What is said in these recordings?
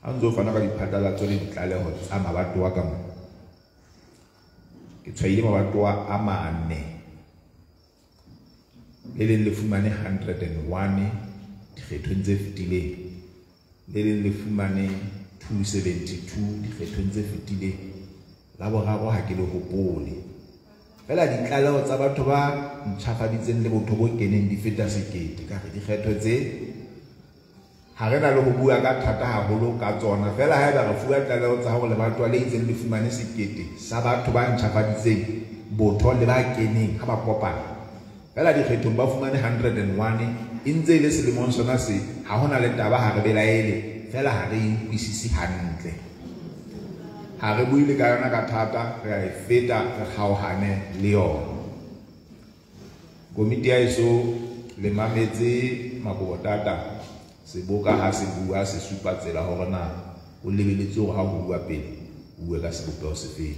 a ntse o fana ka diphatlalatso le ditlaleho tsa mabatowa ka mona ke tshwaile mabatowa a 4 le leng le fumane 101 dikgethong tse fetileng, le leng le fumane 272 dikgethong tse fetileng. La boraro ha ke le hopole fela ditlaleho tsa batho ba ntjhafaditseng le botho bo keneng di feta 1,000 ka re dikgetho tse ha re na le ho bua ka thata haholo ka tsona, fela haeba re fuwa tlaleho tsa hore lebatowa le itseng le fumane 1,000 sa batho ba ntjhafaditseng botho le ba keneng ha ba kopana, fela dikgethong ba fumane 101 e ntse le selemong sona se ha hona le taba ha re belaele, fela ha re utlwisisi hantle, ha re buile ka yona ka thata, re a e feta re kgaohane le yona. Komiti ya eso le mametse Makobotata Seboka ha se bua se supa tsela hore na o lebeletse hore ha ho bua pele o bue ka sebopeho se feng.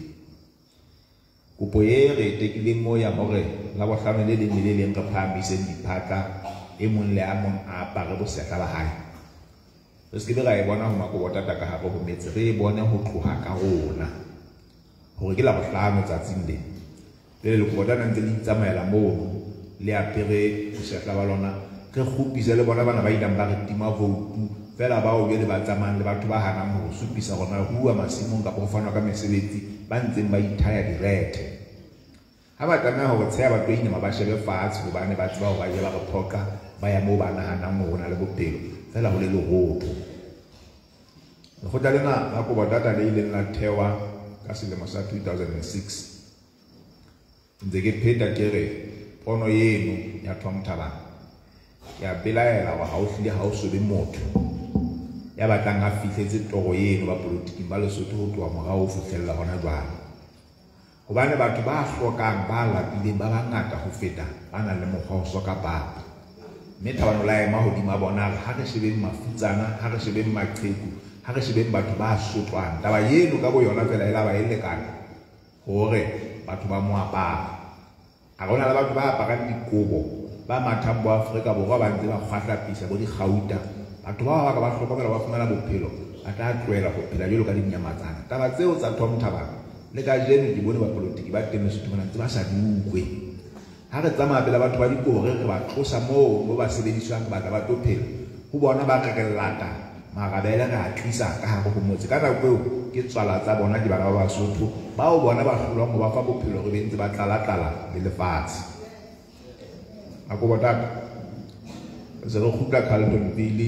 Kopo e re tekileng mo ya hore la bohlano le leng le leng re phahamiseng diphatla e mong le a mong a apare bosetla ba hae. Re se ke ra e bona ho Makobotata ka hare ho metse, re e bone ho tloha ka rona hore ke la bohlano tsatsing le le Lekobotata ntse le itsamaela moo le apere bosetla ba lona, re kgupisa le bona bana ba ilang ba re tima voutu fela ba o le ba tsamayang le batho ba hanang ho supisa rona hua masimong ka profano ka mesebetsi ba ntseng ba ithaya direthe. Ha ba tlameha hore tsheya ba tlo inama ba shebe fatshe hobane ba tseba hore ba je ba re phoka ba ya moo ba nahanang hore na le bophelo fela ho le lerotho. Lekgotla lena la Makobotata le ileng la thewa ka selemo sa 2006 ntse ke pheta ke re pono yeno ya Tom Thabang ya belaela wa hauhlile ha o sobe motho ya batlang a fihletse toro yeno ba politiki ba Lesotho ho tloha morao ho fihlella hona jwale, hobane batho ba hlokang ba lapileng ba bangata ho feta ba nang le mokgwa o soka papa. Mme Thabang la ema hodima bona ha re shebeng mafutsana, ha re shebeng maqheku, ha re shebeng batho ba sotlwang, taba yeno ka bo yona fela e la ba e lekana hore batho ba mo apara. Ha rona le batho ba aparang dikobo ba mathang bo Afrika Borwa ba ntse ba kgwahlapisa bo dikgauta, batho ba ka ba hlokomela ba fumana bophelo a tla tlohela ho phela jwalo ka dinyamatsana. Taba tseo tsa Tom Thabang le ka jeno di bone ba politiki ba teng Lesotho ntse ba sa dukwe. Ha re tsamaya pela batho ba dikore re ba tlosa moo mo ba sebediswang ba tla ba tlo phela ho bona ba re lata marabela ra tlisa ka hare ho motse ka nako eo ke tswala tsa bona di bana ba Basotho ba o bona ba hlolwang ho ba fa bophelo re bentse ba tlala le lefatshe. Makobotata se re kgutla Carletonville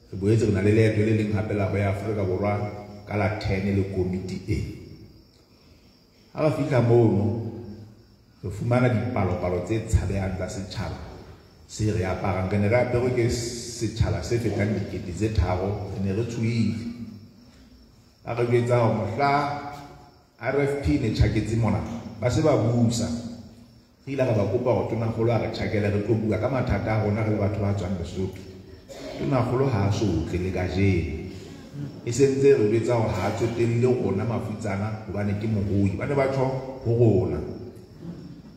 re boetse re na le leeto le leng hape la ho ya Afrika Borwa ka la 10 le komiti e. Ha ba fihla moo re fumana dipalopalo tse tshabehang tsa setjhaba se re aparang, re ne re apere ke setjhaba se fetang 3,000 re ne re tshohile. A re jwetsa hore mohla RFP ne tjhaketse mona ba se ba busa re ila ba kopa hore Tonakgolo a re tjhakela re tlo bua ka mathata a rona re le batho ba tswang Lesotho. Tonakgolo ha a so tle le kajeno e sentse re jwetsa hore ha a tsotelle rona mafutsana hobane ke morui ba ne ba tjho ho rona.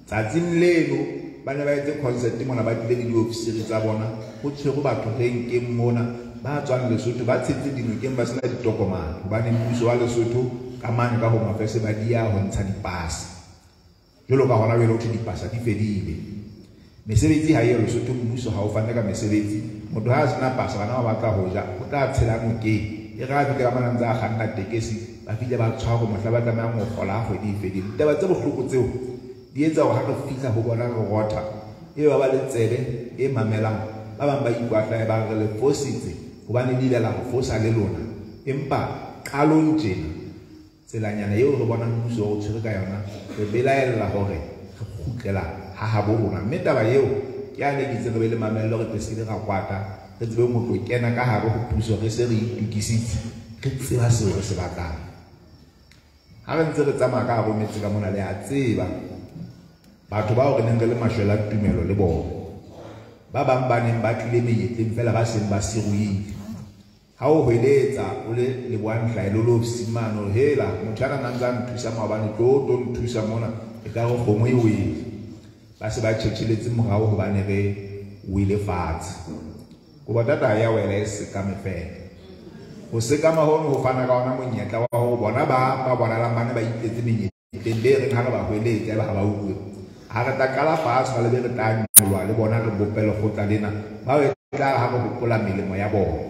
Tsatsing leno ba ne ba etse concert mona ba tlile le di-officeri tsa bona ho tshwere batho renkeng mona ba tswang Lesotho ba tshetse dinokeng ba sena ditokomane hobane mmuso wa Lesotho ka mane ka ho mafese ba dia ho ntsha dipasa jwalo ka hona jwale ho thwe dipasa di fedile. Mesebetsi ha e Lesotho mmuso ha o fane ka mesebetsi, motho ha a sena pasa bana ba batla ho ja o tla tshela nokeng e ra bile ka mana ntse a kganna tekesi ba file ba tshwara mohla ba tlameha mo kgola kgwedi e fedile. Taba tse bohloko tseo di etsa hore ha re fihla ho bona re rotha e ba le tsebe e mamelang ba bang ba ikwahla ba re le fositse hobane di la go fosa le lona, empa qalong tjena tselanyana eo re bona mmuso o tshwere ka yona re belaela hore re kgutlela ha ha bo rona. Mme taba eo ke a ne ditse re be le mamello re tsile ra kwata re tsebe mo tlo kena ka hare ho puso re se re itukisitse re tseba seo re se batlang. Ha re ntse re tsamaya ka hare ho metse ka mona le a tseba batho bao re neng re le mashwela tumelo le bona ba bang ba neng ba tlile meyetleng fela ba seng ba siruile. Ha o hweletsa o le Leboanhlaelo lo simano hela motho ana nantsa nthusa maobane tlo nthusa mona e ka go gongwe e wele ba se ba tshetsheletse morao hobane re wele fatshe. Go batata ya wele se ka mefela ho seka mahono ho fana ka ona monyetla wa ho bona ba bonalang ba itetse menyetleng be re ha ba hweletse ba ha ba utlwe ha re ta kala fatshe le be re tang le bona re bopelo go tla lena ba e tla ha go gopola melemo ya bona.